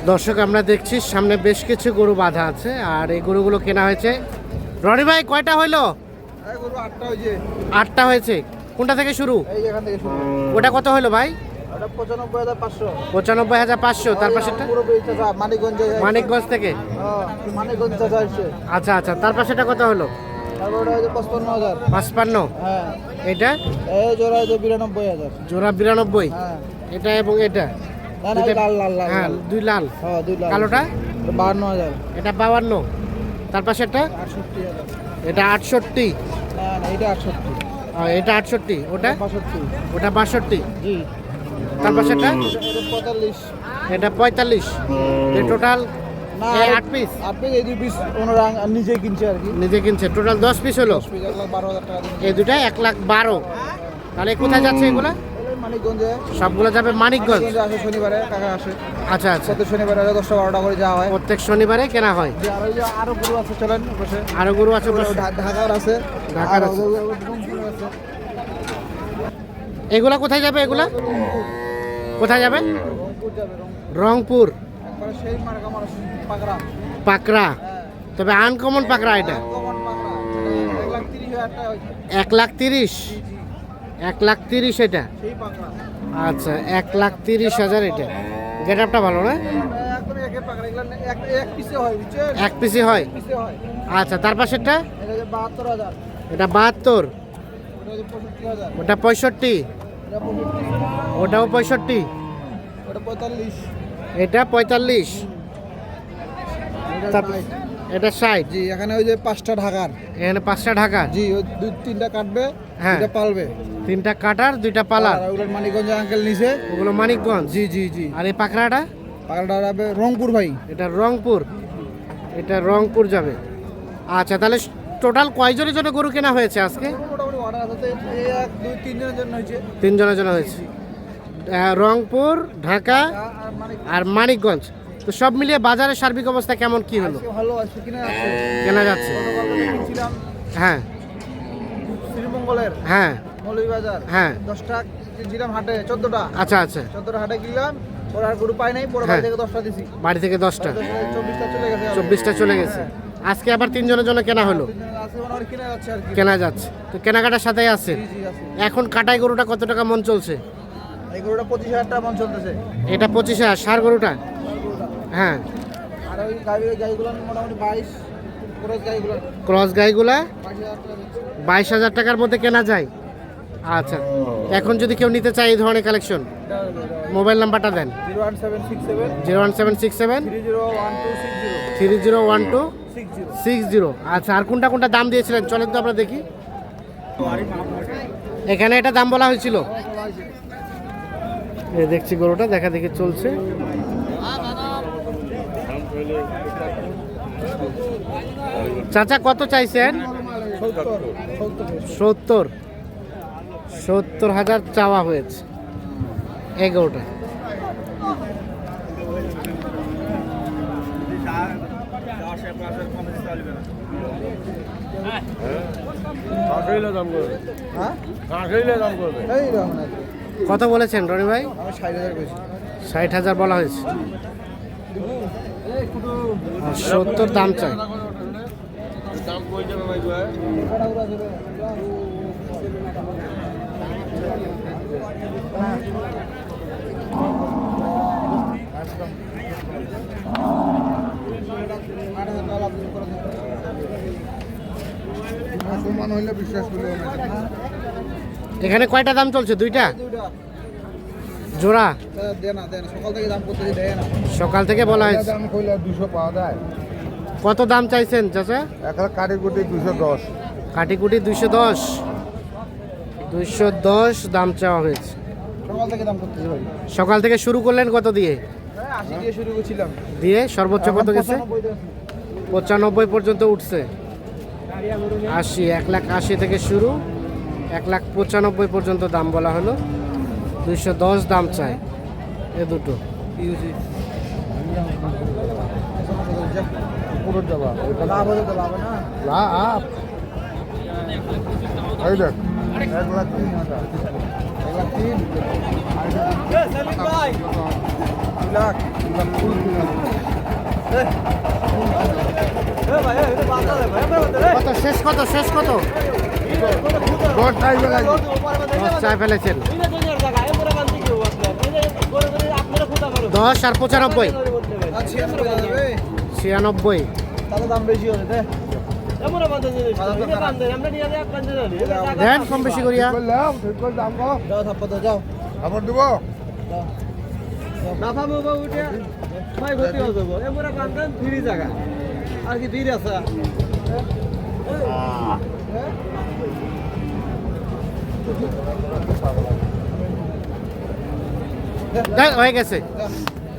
দর্শক আমরা দেখছি সামনে বেশ কিছু গরু বাঁধা আছে আর এই গরুগুলো কেনা হয়েছে। রনি ভাই কয়টা হইলো? গরু 8টা হয়েছে। 8টা হয়েছে। কোনটা থেকে শুরু? এই এখান থেকে শুরু। ওটা কত হইলো ভাই? ওটা 95,500। 95,500। তার পাশেরটা পুরো বেচতে যা মানিকগঞ্জে। মানিকগঞ্জ থেকে। হ্যাঁ মানিকগঞ্জ থেকে আসছে। আচ্ছা আচ্ছা, তার পাশেরটা কত হলো? তারপর ওটা হচ্ছে 55,000। 55। হ্যাঁ এটা এই জোড়া হচ্ছে 92,000। জোড়া 92। হ্যাঁ এটা এবং এটা না না লাল লাল লাল। হ্যাঁ দুই লাল। হ্যাঁ দুই লাল। কালোটা 52,000। এটা 52। তার পাশেরটা 68,000। এটা 68। না না এটা 68। এটা 68। ওটা 65। ওটা 62। জি। তার পাশেরটা এটা 45। এটা 45। এই টোটাল না 8 পিস। আপনি এই দুই পিস ওনারা নিজে কিনছে আর কি। নিজে কিনছে। টোটাল 10 পিস হলো। 1,12,000 টাকা দিয়ে। এই দুটাই 1,12,000। তাহলে কোথায় যাচ্ছে এগুলা? মানিকগঞ্জে। সবগুলো যাবে মানিকগঞ্জ। মানিকগঞ্জে আসে শনিবারে কাকা আসে। আচ্ছা আচ্ছা, প্রত্যেক শনিবারে 10টা-12টা করে যাওয়া হয়। প্রত্যেক শনিবারে কেনা হয়। যে আর ওই যে আরো গরু আছে চলেন বসে। আরো গরু আছে বসে। ঢাকার আছে। ঢাকার আছে। এগুলা কোথায় যাবে? এগুলা কোথায় যাবে? রংপুর যাবে রংপুর। একবারে সেই মার্কা মানুষ পাকড়া। পাকড়া। তবে আনকমন পাকড়া এটা। কমন পাকড়া। 1,30,000 টাকা হইছে। 1,30,000। 1,30,000 এটা। সেই পাকড়া। আচ্ছা 1,30,000 এটা। গেটআপটা ভালো না? একদম একে পাকড়া এগুলা এক পিসে হয় বুঝছেন? এক পিসি হয়। পিসে হয়। আচ্ছা তার পাশেরটা এটা যে 72,000। এটা 72। এটা যে 65,000। ওটা 65। এটা 65। ওটাও 65। ওটা 45। এটা 45। এটা তারপর 60। এটা 60। জি এখানে ওই যে 5টা ঢাকার। এখানে 5টা ঢাকা। জি ওই 2-3টা কাটবে। হ্যাঁ। এটা পালবে। 3টা কাটার 2টা পালার। আর ওগুলো মানিকগঞ্জে আঙ্কেল নিছে। ওগুলো মানিকগঞ্জ। জি জি জি। আর এই পাকড়াটা পাকড়াটা যাবে রংপুর ভাই। এটা রংপুর। এটা রংপুর যাবে। আচ্ছা তাহলে টোটাল কয়জনের জন্য গরু কেনা হয়েছে আজকে? মোটামুটি অর্ডার আছে তো এই 1-2-3 জনের জন্য হয়েছে। 3 জনের জন্য হয়েছে। রংপুর, ঢাকা আর মানিক আর মানিকগঞ্জ। তো সব মিলিয়ে বাজারের সার্বিক অবস্থা কেমন কি হলো? আজকে ভালো আছে কিনা আছে। কেনা যাচ্ছে? গতকাল কিনছিলাম হ্যাঁ শ্রীমঙ্গলের হ্যাঁ মৌলভীবাজার। হ্যাঁ। 10টা কিনছিলাম হাটে 14টা। আচ্ছা আচ্ছা, 14টা হাটে কিনলাম। পরে আর গরু পাই নাই, পরে হ্যাঁ। বাড়ি থেকে 10টা দিছি। বাড়ি থেকে 10টা। 24টা চলে গেছে। 24টা চলে গেছে। আজকে আবার 3 জনের জন্য কেনা হলো। আছে মানে কিনা যাচ্ছে আর কি। কেনা যাচ্ছে তো কেনাকাটার সাথেই আছে। জি জি আছে। এখন কাটাই গরুটা কত টাকা মন চলছে? এই গরুটা 25,000 টাকা মন চলতেছে। এটা 25,000। সার গরুটা হ্যাঁ। আর ওই গাইগুলো মোটামুটি 22 ক্রস গাইগুলো ক্রস গাইগুলা 22,000 টাকা দিচ্ছে। 22,000 টাকার মধ্যে কেনা যায়। আচ্ছা এখন যদি কেউ নিতে চায় এই ধরনের কালেকশন, মোবাইল নাম্বারটা দেন। 01767 01767 301260 301260। আচ্ছা আর কোনটা কোনটা দাম দিয়েছিলেন চলেন তো আমরা দেখি। এখানে এটা দাম বলা হয়েছিল। এই দেখছি গরুটা দেখা দেখি চলছে। চাচা কত চাইছেন? 70,000 চাওয়া হয়েছে এই গরুটা। কত বলেছেন রনি ভাই? আমি 60,000 কইছি। 60,000 বলা হয়েছে। 70 দাম চাই। মুসলমান হইলে বিশ্বাস করলে এখানে কয়টা দাম চলছে? দুইটা জোড়া। দেনা সকাল থেকে দাম করতেছি দেয় না। সকাল থেকে বলা হয়েছে। দাম কইলে 200 পাওয়া যায়। কত দাম চাইছেন চাচা? একটা কাটি কুটি 210। কাটিকুটি 210। 210 দাম চাওয়া হয়েছে। সকাল থেকে দাম করতেছি ভাই। সকাল থেকে শুরু করলেন কত দিয়ে? 80 দিয়ে শুরু করছিলাম। দিয়ে সর্বোচ্চ কত গেছে? 95 পর্যন্ত উঠছে। 80, 1,80,000 থেকে শুরু, 1,95,000 পর্যন্ত দাম বলা হলো। 210 দাম চাই এ দুটো। পুরো যাবা লাভ হলে তো লাভ না লাভ। এই দেখ 1,03,000 কত শেষ কত শেষ কত? দশ চাই ফেলেছেন। 10 আর 95 96। দাম বেশি হবে দেন কম বেশি করিয়া। যাও থাপ্পা দাও, যাও আবার দেবো আর কি ধীর আছে দেন হয়ে গেছে,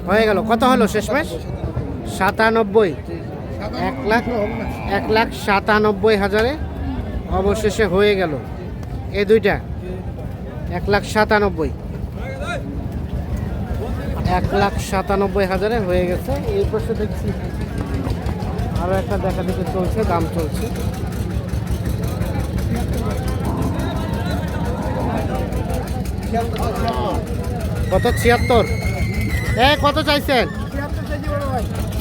হয়ে গেল। কত হলো শেষমেশ? 97। 1,97,000 অবশেষে হয়ে গেল এই দুইটা। 1,97,000 1,97,000 হয়ে গেছে। এই পাশে দেখছি আরো একটা দেখা দেখে চলছে, দাম চলছে। কত? 76। কত চাইছেন?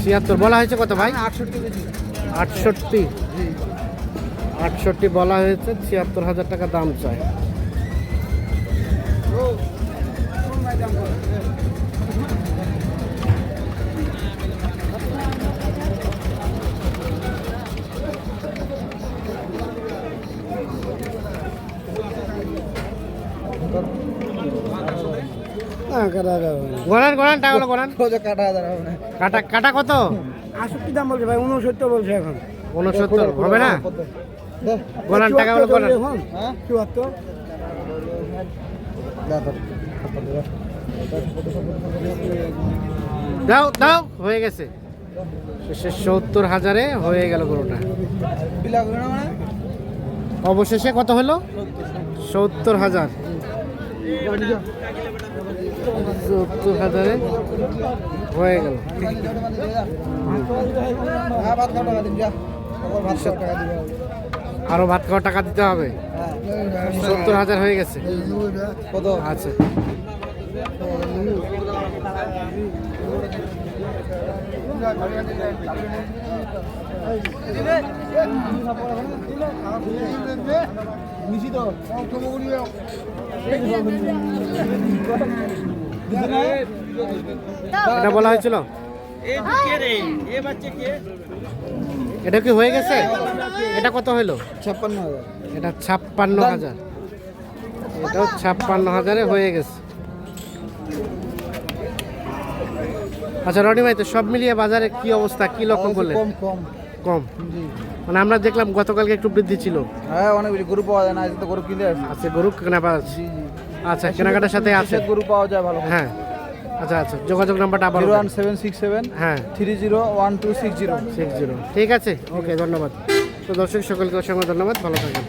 76 বলা হয়েছে। কত ভাই? 68। 68 বলা হয়েছে, 76,000 টাকা দাম চাই। গড়ান গড়ান টাকাগুলো গড়ান। কাটা হাজার হবে না কাটা কাটা কত? 68 দাম বলছে ভাই, 69 বলছে এখন। 69 হবে না? গড়ান টাকাগুলো গড়ান। হ্যাঁ 74 দাও দাও, হয়ে গেছে। 70,000 হয়ে গেল গরুটা। অবশেষে কত হলো? 70,000। 70,000 হয়ে গেল। আরো ভাত খাওয়ার টাকা দিতে হবে। 70,000 হয়ে গেছে। কত আচ্ছা, এটা বলা হয়েছিল। এটা কি হয়ে গেছে? এটা কত হলো? 56,000। এটা 56,000। এটাও 56,000 হয়ে গেছে। আচ্ছা রনি ভাই, তো সব মিলিয়ে বাজারে কি অবস্থা, কি লক্ষ্য করলেন? কম কম কম জি। মানে আমরা দেখলাম গতকালকে একটু বৃদ্ধি ছিল। হ্যাঁ অনেক বেশি গরু পাওয়া যায় না, আজকে তো গরু কিনে আসছে। আচ্ছা, গরু কেনা পাওয়া যাচ্ছে। জি জি। আচ্ছা, কেনাকাটার সাথে আছে। গরু পাওয়া যায় ভালো। হ্যাঁ, আচ্ছা আচ্ছা, যোগাযোগ নাম্বারটা আবার 01767 হ্যাঁ 301260। 60। ঠিক আছে, ওকে, ধন্যবাদ। তো দর্শক সকলকে অসংখ্য ধন্যবাদ, ভালো থাকবেন।